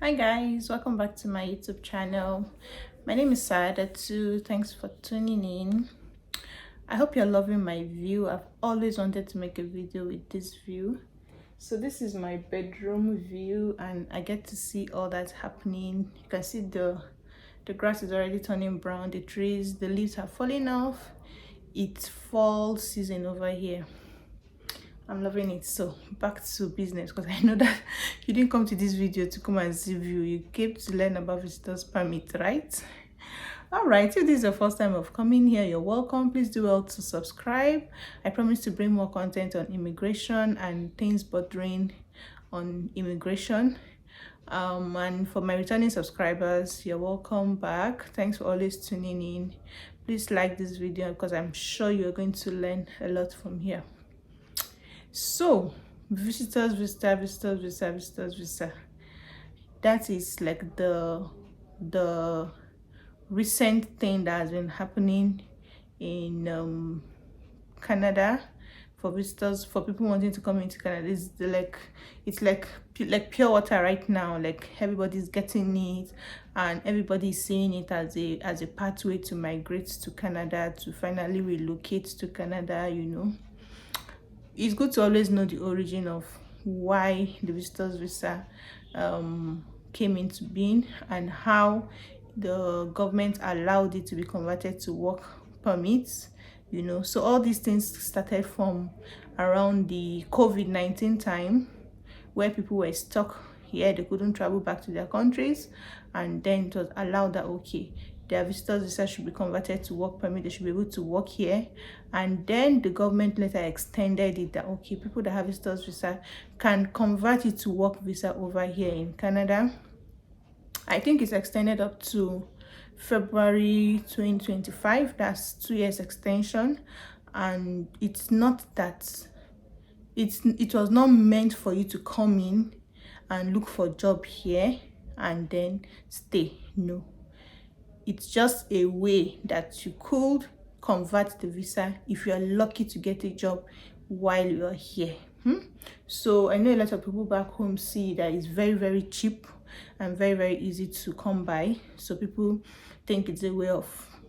Hi guys, welcome back to my YouTube channel. My name is Saadatu. Thanks for tuning in. I hope you're loving my view. I've always wanted to make a video with this view. So this is my bedroom view and I get to see all that's happening. You can see the grass is already turning brown, the trees, the leaves are falling off. It's fall season over here. I'm loving it. So back to business, because I know that you didn't come to this video to come and see view. You came to learn about visitors permit, right? All right, if this is your first time of coming here, you're welcome. Please do well to subscribe. I promise to bring more content on immigration and things bordering on immigration. And for my returning subscribers, you're welcome back. Thanks for always tuning in. Please like this video because I'm sure you're going to learn a lot from here. So visitors visa, that is like the recent thing that has been happening in Canada for visitors, for people wanting to come into Canada. It's like pure water right now. Like everybody's getting it and everybody's seeing it as a pathway to migrate to Canada, to finally relocate to Canada. It's good to always know the origin of why the visitors visa came into being and how the government allowed it to be converted to work permits. So all these things started from around the COVID-19 time, where people were stuck here, they couldn't travel back to their countries, and then it was allowed that okay, their visitors visa should be converted to work permit, they should be able to work here. And then the government later extended it that okay, people that have visitors visa can convert it to work visa over here in Canada. I think it's extended up to February 2025. That's 2 years extension. And it's not that it was not meant for you to come in and look for a job here and then stay. No, it's just a way that you could convert the visa if you are lucky to get a job while you are here. So I know a lot of people back home see that it's very cheap and very easy to come by. So people think it's a way of,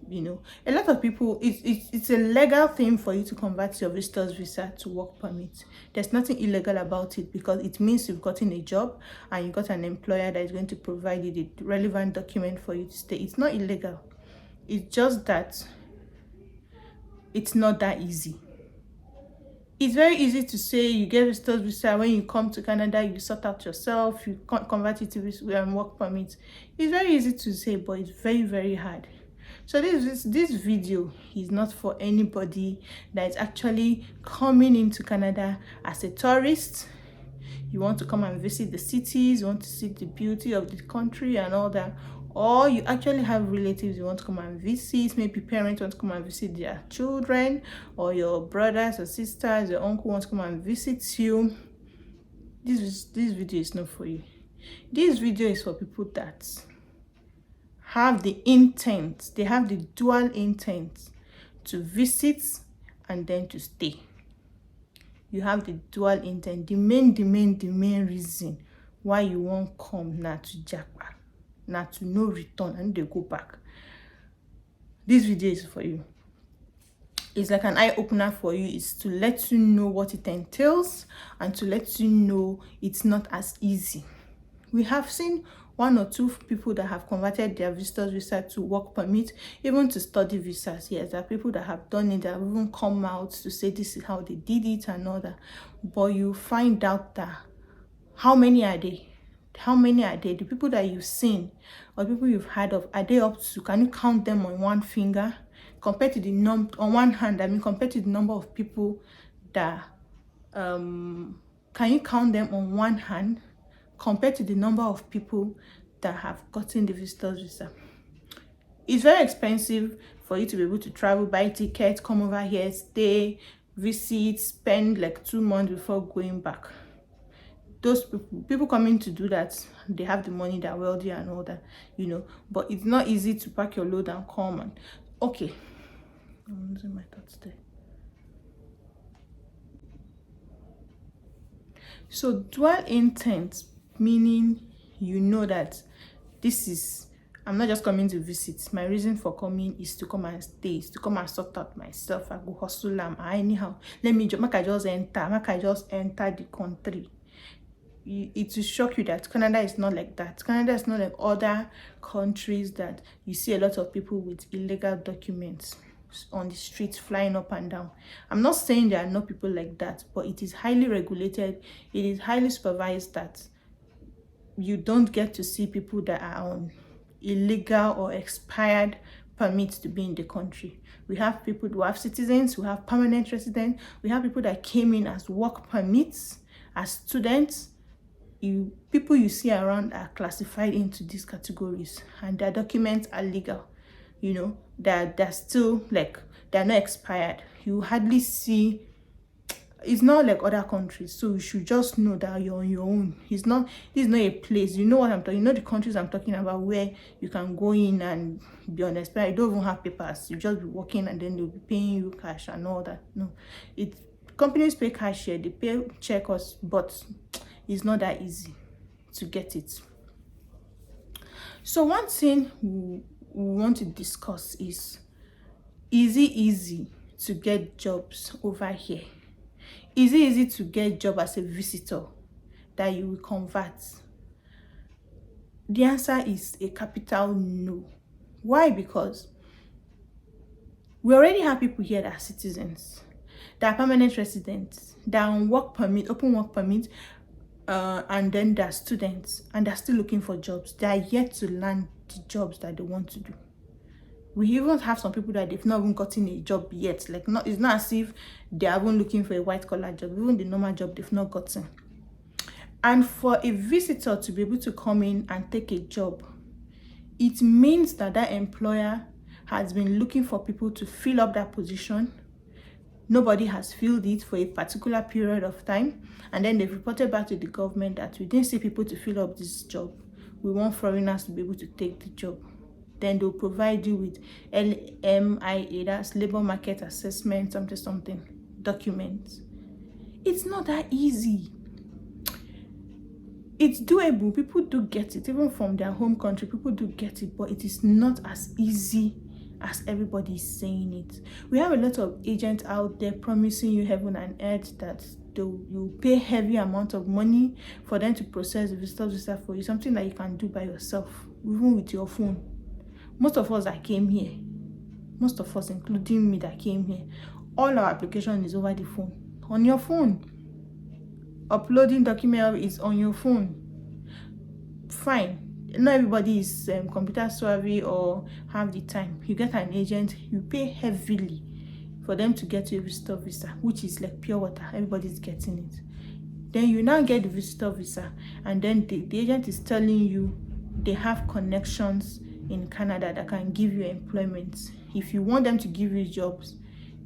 a lot of people, it's a legal thing for you to convert your visitors visa to work permit. There's nothing illegal about it because it means you've gotten a job and you got an employer that is going to provide you the relevant document for you to stay. It's not illegal. It's just that it's not that easy. It's very easy to say you get visitors visa. When you come to Canada, you sort out yourself, you convert it to work permit. It's very easy to say, but it's very hard. So this video is not for anybody that is actually coming into Canada as a tourist. You want to come and visit the cities, you want to see the beauty of the country and all that, or you actually have relatives you want to come and visit. Maybe parents want to come and visit their children, or your brothers or sisters, your uncle wants to come and visit you. This video is not for you. This video is for people that have the intent, they have the dual intent to visit and then to stay. You have the dual intent. The main reason why you won't come now to Japan, now to no return and they go back. This video is for you. It's like an eye-opener for you. It's to let you know what it entails and to let you know it's not as easy. We have seen 1 or 2 people that have converted their visitors visa to work permit, even to study visas. Yes, there are people that have done it, that have even come out to say this is how they did it and all that. But you find out that how many are they? How many are they? The people that you've seen or people you've heard of, are they up to, can you count them on one finger? Compared to the on one hand, compared to the number of people that can you count them on one hand compared to the number of people that have gotten the visitors visa? It's very expensive for you to be able to travel, buy tickets, come over here, stay, visit, spend like 2 months before going back. Those people coming to do that, they have the money, they're wealthy and all that, but it's not easy to pack your load and come. And okay, I'm losing my thoughts there. So dual intent, meaning you know that this is, I'm not just coming to visit. My reason for coming is to come and stay, is to come and sort out myself. I go hustle anyhow. Make I just enter the country. It will shock you that Canada is not like that. Canada is not like other countries that you see a lot of people with illegal documents on the streets flying up and down. I'm not saying there are no people like that, but it is highly regulated. It is highly supervised that you don't get to see people that are on illegal or expired permits to be in the country. We have people who have citizens, who have permanent residents. We have people that came in as work permits, as students. People you see around are classified into these categories, and their documents are legal. They're still like, they're not expired. You hardly see. It's not like other countries, so you should just know that you're on your own. This is not a place. You know what I'm talking. The countries I'm talking about, where you can go in and be on expired. You don't even have papers. You just be working, and then they'll be paying you cash and all that. No, companies pay cash here. They pay check us, but it's not that easy to get it. So one thing we want to discuss is it easy to get jobs over here? Is it easy to get job as a visitor that you will convert? The answer is a capital no. Why? Because we already have people here that are citizens, that are permanent residents, that are on work permit, open work permit, and then they're students, and they're still looking for jobs. They are yet to land the jobs that they want to do. We even have some people that they've not even gotten a job yet. It's not as if they are even looking for a white collar job. Even the normal job they've not gotten. And for a visitor to be able to come in and take a job, it means that employer has been looking for people to fill up that position. Nobody has filled it for a particular period of time, and then they've reported back to the government that we didn't see people to fill up this job. We want foreigners to be able to take the job. Then they'll provide you with LMIA, that's labor market assessment, something documents. It's not that easy. It's doable. People do get it, even from their home country. People do get it, but it is not as easy as everybody is saying it. We have a lot of agents out there promising you heaven and earth that you pay heavy amount of money for them to process the visitor visa for you, something that you can do by yourself, even with your phone. Most of us that came here, most of us, including me that came here, all our application is over the phone. On your phone. Uploading document is on your phone. Fine. Not everybody is computer savvy or have the time. You get an agent, you pay heavily for them to get you a visitor visa, which is like pure water. Everybody's getting it. Then you now get the visitor visa, and then the agent is telling you they have connections in Canada that can give you employment. If you want them to give you jobs,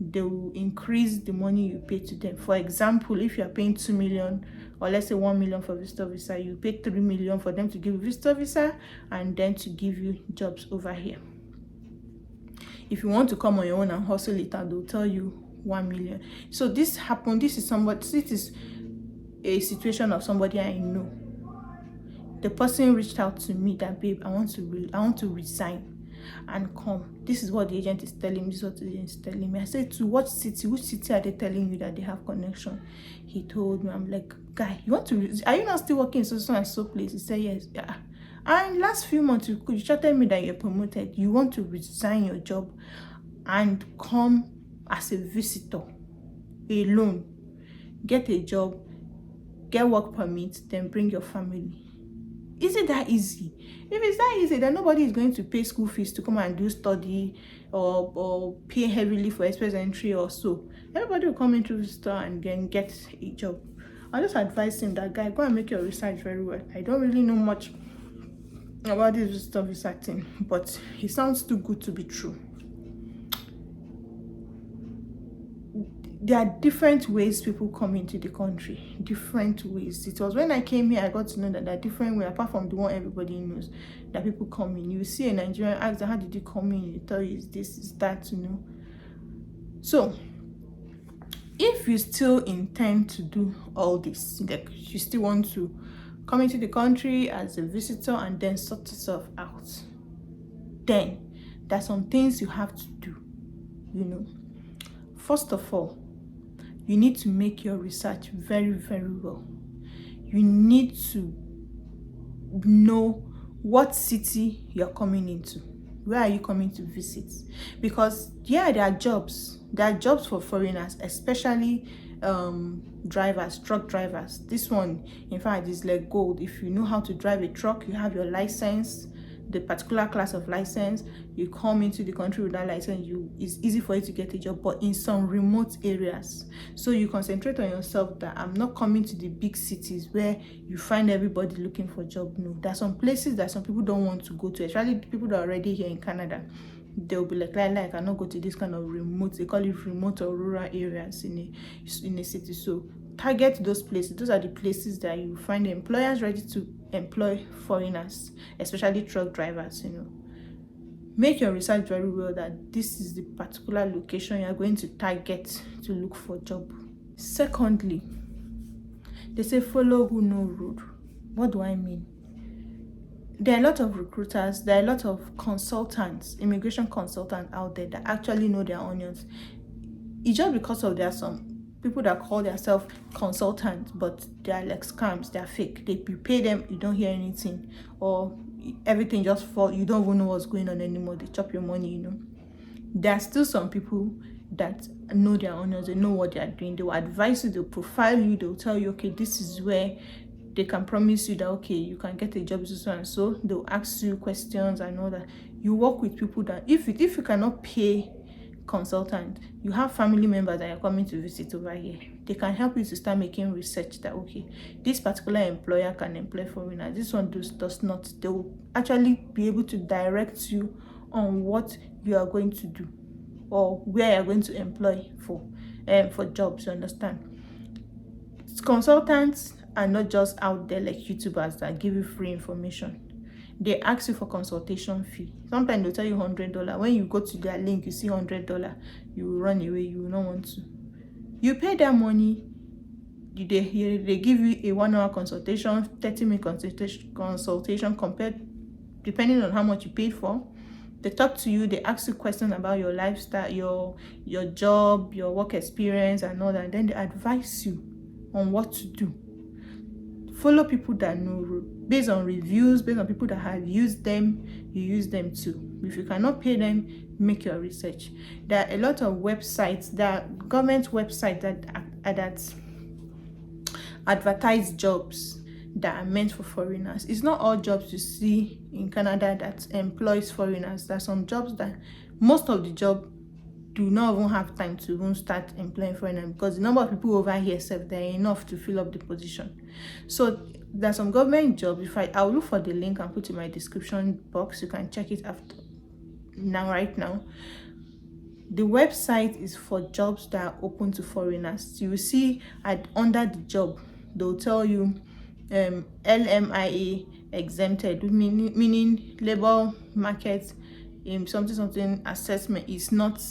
they will increase the money you pay to them. For example, if you are paying 2 million, or let's say 1 million for visitor visa, you pay 3 million for them to give you visitor visa and then to give you jobs over here. If you want to come on your own and hustle it out, they'll tell you 1 million. So this happened. This is a situation of somebody I know. The person reached out to me that, babe, I want to resign and come. This is what the agent is telling me. This is what the agent is telling me. I said, to what city? Which city are they telling you that they have connection? He told me. I'm like, guy, are you not still working in so and so place? He said, yes. Yeah. And last few months, you chatted me that you're promoted. You want to resign your job and come as a visitor alone. Get a job, get work permit, then bring your family. Is it that easy? If it's that easy, then nobody is going to pay school fees to come and do study or pay heavily for express entry or so. Everybody will come into the store and then get a job. I just advise him that, guy, go and make your research very well. I don't really know much about this visitor visa thing, but it sounds too good to be true. There are different ways people come into the country. Different ways. It was when I came here I got to know that there are different ways, apart from the one everybody knows, that people come in. You see a Nigerian, ask them, how did you come in? You tell you, is this, is that, So if you still intend to do all this, like you still want to come into the country as a visitor and then sort yourself out. Then there's some things you have to do, you know. First of all, you need to make your research very, very well. You need to know what city you're coming into. Where are you coming to visit? Because yeah, there are jobs for foreigners, especially drivers, truck drivers. This one, in fact, is like gold. If you know how to drive a truck, you have your license, the particular class of license, you come into the country with that license, it's easy for you to get a job. But in some remote areas, so you concentrate on yourself, that I'm not coming to the big cities where you find everybody looking for job. No, there's some places that some people don't want to go to, especially people that are already here in Canada. They'll be like, I cannot go to this kind of remote, they call it remote or rural areas in a city. So target those places. Those are the places that you find employers ready to employ foreigners, especially truck drivers. You know, make your research very well that this is the particular location you're going to target to look for a job. Secondly, they say follow who know road. What do I mean? There are a lot of recruiters, there are a lot of consultants, immigration consultants out there that actually know their onions. It's just because of there are some people that call themselves consultants, but they are like scams, they are fake. You pay them, you don't hear anything, or everything just falls, you don't even know what's going on anymore. They chop your money, you know. There are still some people that know their onions, they know what they are doing. They will advise you, they'll profile you, they'll tell you, okay, this is where they can promise you that, okay, you can get a job, so and so. They'll ask you questions and all that. You work with people that, if you cannot pay consultant, you have family members that are coming to visit over here. They can help you to start making research that, okay, this particular employer can employ foreigners, this one does not. They will actually be able to direct you on what you are going to do or where you're going to employ for jobs, you understand? Consultants are not just out there like YouTubers that give you free information. They ask you for consultation fee. Sometimes they'll tell you $100. When you go to their link, you see $100, you will run away, you will not want to. You pay their money, they give you a 1 hour consultation, 30-minute consultation compared, depending on how much you paid for. They talk to you, they ask you questions about your lifestyle, your job, your work experience and all that, and then they advise you on what to do. Follow people that know, based on reviews, based on people that have used them, you use them too. If you cannot pay them, make your research. There are a lot of websites, there are government websites that advertise jobs that are meant for foreigners. It's not all jobs you see in Canada that employs foreigners. There are some jobs that, most of the job, do not even have time to even start employing foreigners, because the number of people over here there are enough to fill up the position. So there's some government jobs. I'll look for the link and put in my description box. You can check it after right now. The website is for jobs that are open to foreigners. You will see under the job, they'll tell you LMIA exempted, meaning labor market something assessment is not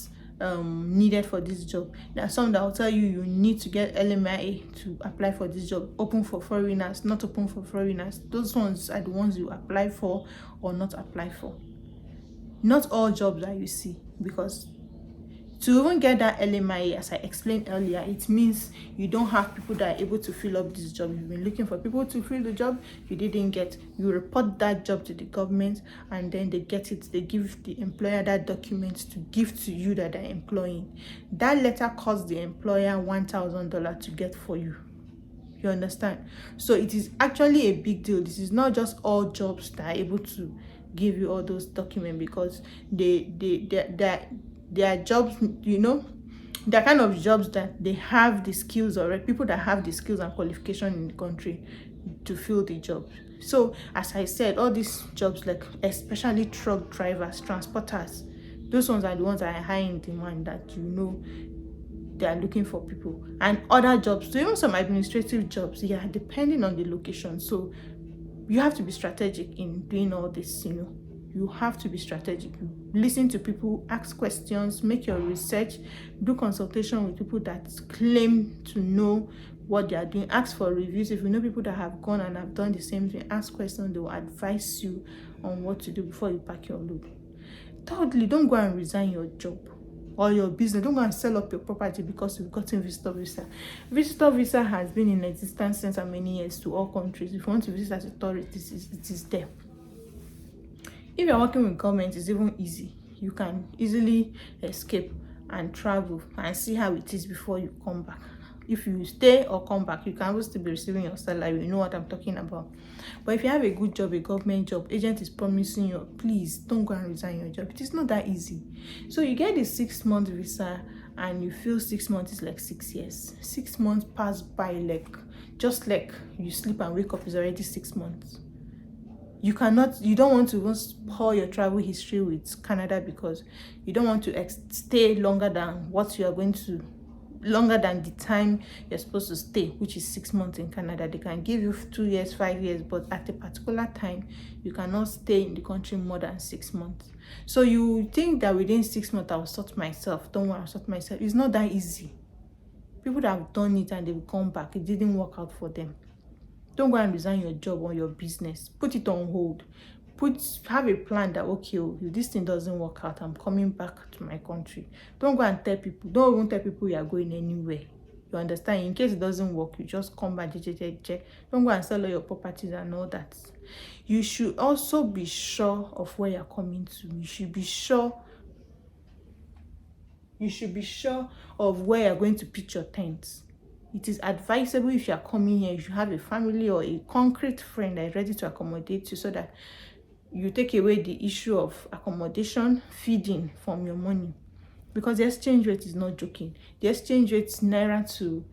needed for this job. There are some that will tell you need to get LMIA to apply for this job. Open for foreigners, not open for foreigners. Those ones are the ones you apply for or not apply for. Not all jobs that you see, because to even get that LMIA, as I explained earlier, it means you don't have people that are able to fill up this job. You've been looking for people to fill the job, you didn't get. You report that job to the government, and then they get it. They give the employer that document to give to you that they're employing. That letter costs the employer $1,000 to get for you. You understand? So it is actually a big deal. This is not just all jobs that are able to give you all those documents, because there are jobs, you know, there are kind of jobs that they have the skills, or people that have the skills and qualification in the country to fill the job. So as I said, all these jobs, like especially truck drivers, transporters, those ones are the ones that are high in demand, that you know they are looking for people. And other jobs, so even some administrative jobs, yeah, depending on the location. So you have to be strategic in doing all this, you know. You have to be strategic. Listen to people, ask questions, make your research, do consultation with people that claim to know what they are doing. Ask for reviews. If you know people that have gone and have done the same thing, ask questions. They will advise you on what to do before you pack your load. Thirdly, don't go and resign your job or your business. Don't go and sell up your property because you've gotten visitor visa. Visitor visa has been in existence since many years to all countries. If you want to visit as a tourist, it is there. If you're working with government, it's even easy. You can easily escape and travel and see how it is before you come back. If you stay or come back, you can still be receiving your salary. You know what I'm talking about. But if you have a good job, a government job, agent is promising you, please don't go and resign your job. It is not that easy. So you get the 6-month visa and you feel 6 months is like 6 years. 6 months pass by just like you sleep and wake up is already 6 months. You don't want to even spoil your travel history with Canada because you don't want to stay longer than the time you're supposed to stay, which is 6 months in Canada. They can give you 2 years, 5 years, but at a particular time you cannot stay in the country more than 6 months. So you think that within 6 months I'll sort myself. Don't worry, I'll sort myself. It's not that easy. People that have done it and they've come back, it didn't work out for them. Don't go and resign your job or your business. Put it on hold. Have a plan that, okay, if this thing doesn't work out, I'm coming back to my country. Don't go and tell people. Don't even tell people you are going anywhere. You understand? In case it doesn't work, you just come back. Don't go and sell all your properties and all that. You should also be sure of where you're coming to. You should be sure of where you're going to pitch your tents. It is advisable if you are coming here, you should have a family or a concrete friend that is ready to accommodate you so that you take away the issue of accommodation, feeding from your money. Because the exchange rate is not joking. The exchange rate Naira to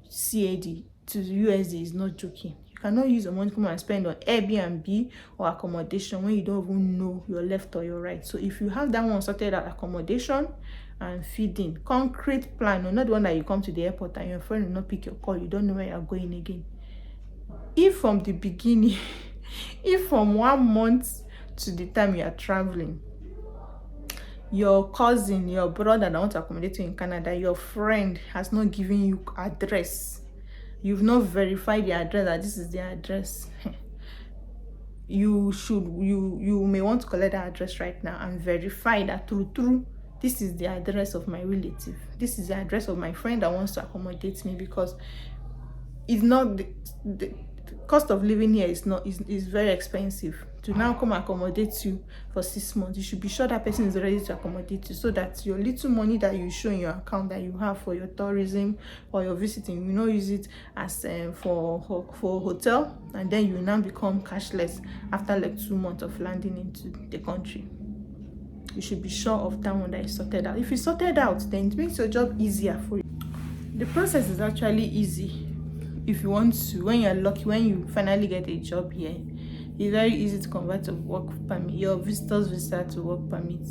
CAD to USD is not joking. You cannot use your money to come and spend on Airbnb or accommodation when you don't even know your left or your right. So if you have that one sorted out, accommodation and feeding, concrete plan, or not the one that you come to the airport and your friend will not pick your call, you don't know where you're going again. If from the beginning, if from 1 month to the time you are traveling, your cousin, your brother that want to accommodate you in Canada, your friend has not given you address, you've not verified the address that this is the address, you may want to collect that address right now and verify that through this is the address of my relative, this is the address of my friend that wants to accommodate me, because it's not the cost of living here is very expensive. To now come accommodate you for 6 months, you should be sure that person is ready to accommodate you, so that your little money that you show in your account that you have for your tourism or your visiting, you not use it as for hotel, and then you now become cashless after like 2 months of landing into the country. You should be sure of that one that is sorted out. If it's sorted out, then it makes your job easier for you. The process is actually easy if you want to. When you're lucky, when you finally get a job here, it's very easy to convert a work permit, your visitor's visa to work permit.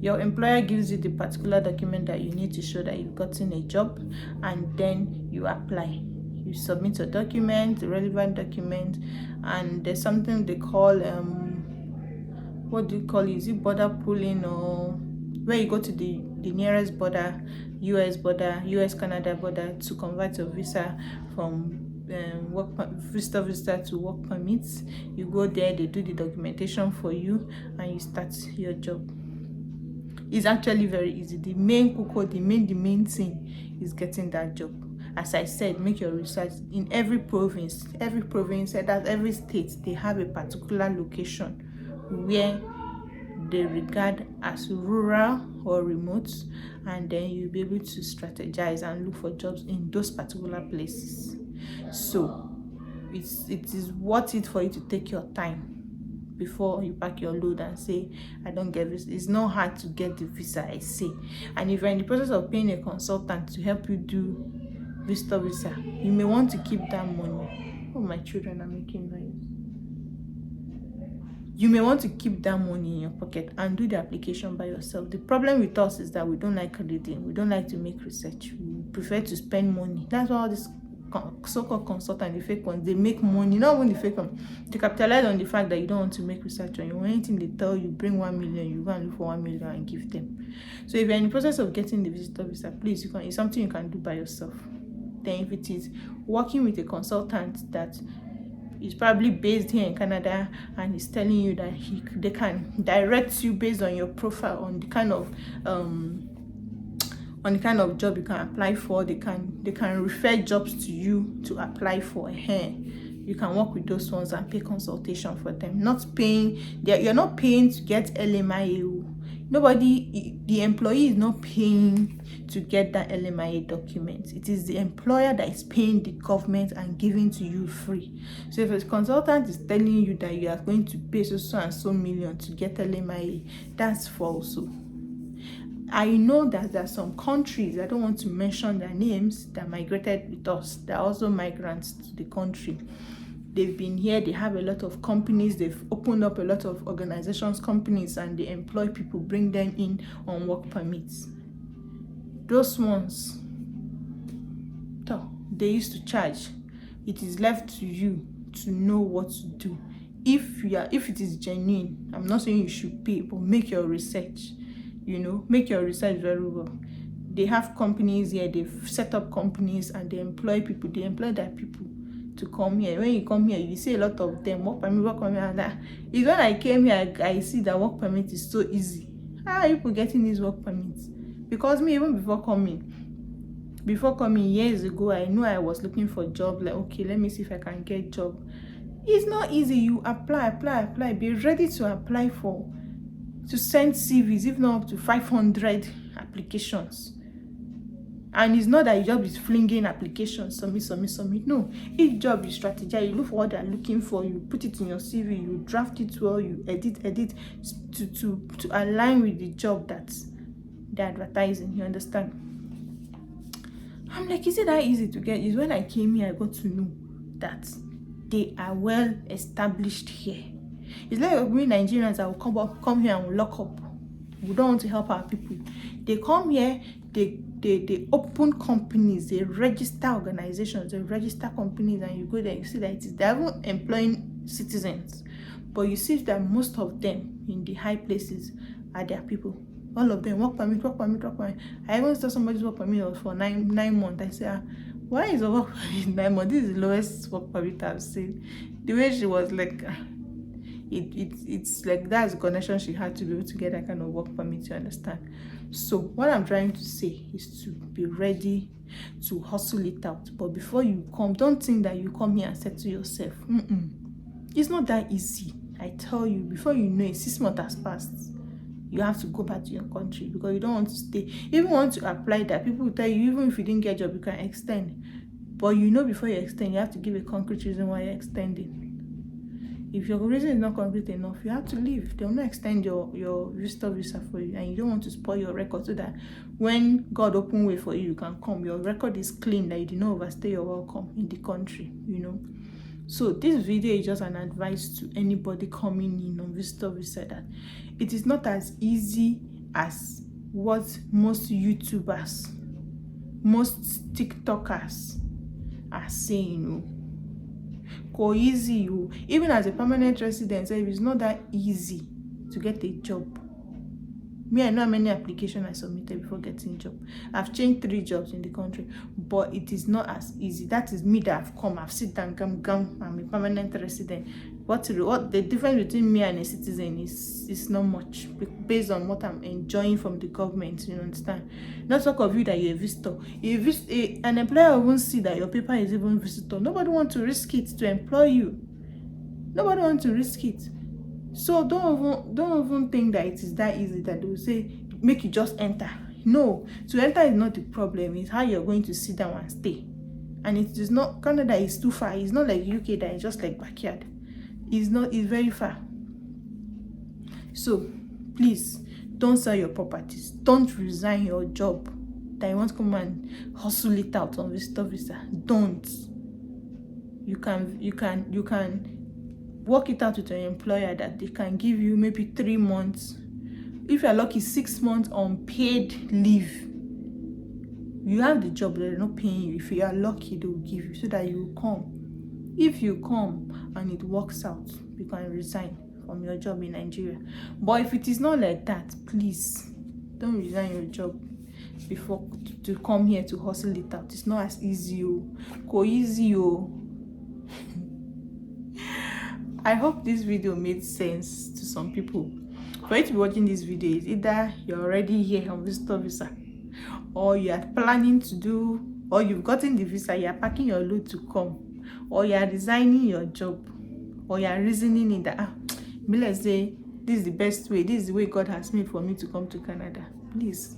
Your employer gives you the particular document that you need to show that you've gotten a job, and then you apply. You submit your document, the relevant document, and there's something they call what do you call it? Is it border pulling, or where you go to the nearest border, US Canada border, to convert your visa from visitor visa to work permits. You go there, they do the documentation for you, and you start your job. It's actually very easy. The main thing is getting that job. As I said, make your research. In every province, that every state, they have a particular location where they regard as rural or remote, and then you'll be able to strategize and look for jobs in those particular places. So it is worth it for you to take your time before you pack your load and say, I don't get this. It's not hard to get the visa, I say. And if you're in the process of paying a consultant to help you do visitor visa, you may want to keep that money. Oh, my children are making noise. You may want to keep that money in your pocket and do the application by yourself. The problem with us is that we don't like reading. We don't like to make research. We prefer to spend money. That's why all this so-called consultant, the fake ones, they make money. Not even the fake one. They capitalize on the fact that you don't want to make research on you. Anything they tell you, bring 1 million, you go and look for 1 million and give them. So if you're in the process of getting the visitor visa, please, it's something you can do by yourself. Then if it is working with a consultant that is probably based here in Canada and is telling you that they can direct you based on your profile on the kind of job you can apply for. They can refer jobs to you to apply for. You can work with those ones and pay consultation for them. You're not paying to get LMIA. The employee is not paying to get that LMIA document. It is the employer that is paying the government and giving to you free. So if a consultant is telling you that you are going to pay so and so million to get LMIA, that's false. I know that there are some countries, I don't want to mention their names, that migrated with us. They're also migrants to the country. They've been here, they have a lot of companies, they've opened up a lot of organizations, companies, and they employ people, bring them in on work permits. Those ones, they used to charge. It is left to you to know what to do. If it is genuine, I'm not saying you should pay, but make your research. Make your research very well. They have companies here, they've set up companies and they employ people. They employ their people to come here. When you come here, you see a lot of them work permit, and that. It's when I came here, I see that work permit is so easy. How are people getting these work permits? Because me, even before coming years ago, I knew I was looking for a job. Like, okay, let me see if I can get a job. It's not easy. You apply. Be ready to apply to send CVs, if not up to 500 applications. And it's not that your job is flinging applications, submit. No, each job you strategize, you look for what they're looking for, you put it in your CV, you draft it well, you edit to align with the job that they're advertising. You understand? I'm like, is it that easy to get? Is when I came here, I got to know that they are well established here. It's like we Nigerians that will come here and will lock up. We don't want to help our people. They come here, they open companies, they register organizations, they register companies, and you go there, you see that they're even employing citizens. But you see that most of them in the high places are their people. All of them work permit. I even saw somebody's work permit for 9 months. I said, why is a work permit 9 months? This is the lowest work permit I've seen. The way she was like, it's like that's the connection she had to be able to get that kind of work permit, you understand? So what I'm trying to say is to be ready to hustle it out. But before you come, don't think that you come here and say to yourself, it's not that easy. I tell you, before you know it, 6 months has passed. You have to go back to your country because you don't want to stay. Even want to apply that, people will tell you, even if you didn't get a job, you can extend. But before you extend, you have to give a concrete reason why you're extending. If your reason is not concrete enough, you have to leave. They will not extend your visitor visa for you, and you don't want to spoil your record so that when God open way for you, you can come. Your record is clean, that you did not overstay your welcome in the country, So this video is just an advice to anybody coming in on visitor visa that it is not as easy as what most YouTubers, most TikTokers are saying. Go easy, even as a permanent resident, it's not that easy to get a job. Me, I know how many applications I submitted before getting a job. I've changed 3 jobs in the country, but it is not as easy. That is me that I've come. I've sit down, I'm a permanent resident. What the difference between me and a citizen is not much, based on what I'm enjoying from the government. You understand? Not talk of you that you're a visitor. An employer won't see that your paper is even visitor. Nobody wants to risk it to employ you. Nobody wants to risk it. So don't even think that it is that easy that they will say make you just enter. No, to enter is not the problem. It's how you're going to sit down and stay. And it is not, Canada is too far. It's not like UK that is just like backyard. It's very far. So please don't sell your properties. Don't resign your job that you want to come and hustle it out on visitor visa. Don't. You can work it out with your employer that they can give you maybe 3 months. If you're lucky, 6 months unpaid leave. You have the job, they're not paying you. If you are lucky, they will give you so that you will come. If you come and it works out, you can resign from your job in Nigeria. But if it is not like that, please don't resign your job. before to come here to hustle it out. It's not as easy. Go easy. I hope this video made sense to some people. For you to be watching this video, is either you're already here on visitor visa, or you are planning to do, or you've gotten the visa, you are packing your load to come, or you are resigning your job, or you are reasoning in that let's say this is the best way, this is the way God has made for me to come to Canada. Please,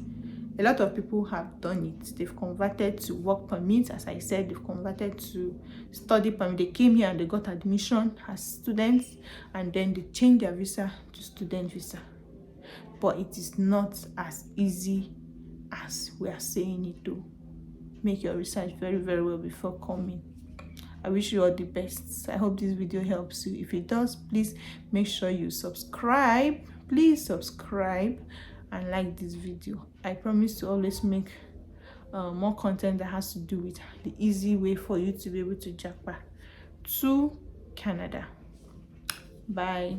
a lot of people have done it. They've converted to work permits, as I said, they've converted to study permit. They came here and they got admission as students, and then they changed their visa to student visa. But it is not as easy as we are saying it to. Make your research very, very well before coming. I wish you all the best. I hope this video helps you. If it does, please make sure you subscribe. Please subscribe and like this video. I promise to always make more content that has to do with the easy way for you to be able to jackpot to Canada. Bye.